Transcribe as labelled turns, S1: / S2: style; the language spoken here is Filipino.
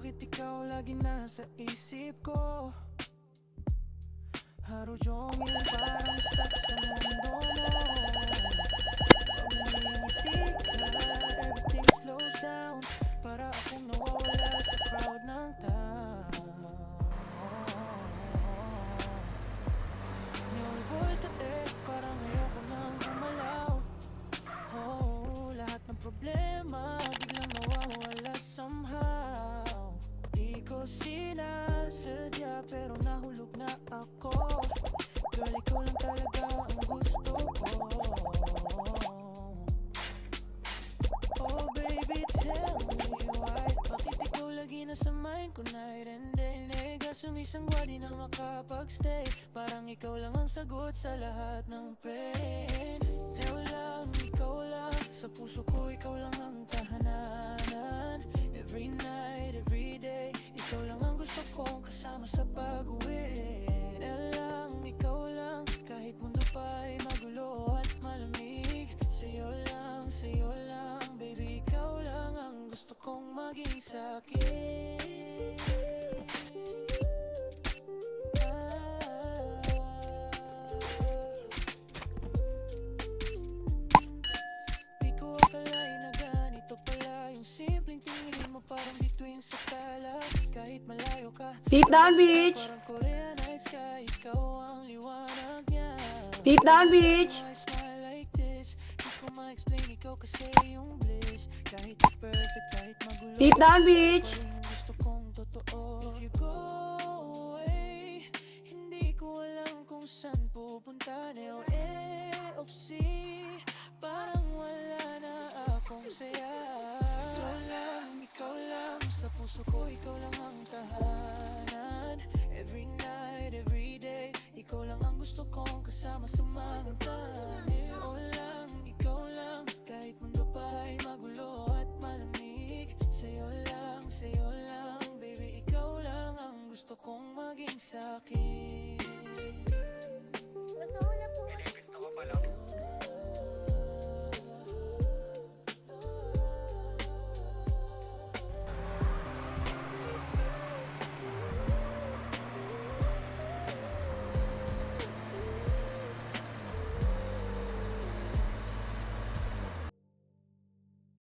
S1: Bakit ikaw lagi nasa isip ko? 하루 종일 parang stuck sa mundo mo. Everything slows down. Para akong nawawala sa crowd ng tao. Niulbultate, parang ayoko nang gumalaw. Oh, lahat ng problema biglang nawawala somehow. Di ko sinasadya pero nahulog na ako. Girl, ikaw lang talaga ang gusto ko. Oh baby, tell me why. Bakit ikaw lagi nasa mind ko night and day? Nega, sumisangwa di na makapagstay. Parang ikaw lang ang sagot sa lahat ng pain. Ikaw lang, ikaw lang. Sa puso ko ikaw lang ang tahanan. Every night, every day, ikaw lang ang gusto kong kasama sa pag-uwi. Ikaw lang, kahit mundo pa'y magulo at malamig. Sa'yo lang, baby, ikaw lang ang gusto kong maging sa'kin. Di ko akalain na ganito pala yung simpleng tingin mo, parang bituin sa tala. Kahit malayo ka,
S2: Deep down beach.
S1: parang Korean ice sky, ikaw ang liwanag niya.
S2: Deep down beach.
S1: I smile like this. Di ko ma-explain ikaw kasi yung bliss. Kahit di perfect, kahit magulo,
S2: Deep down beach.
S1: pa rin ang gusto kong totoo. If you go away, hindi ko alam kung saan pupunta. LA o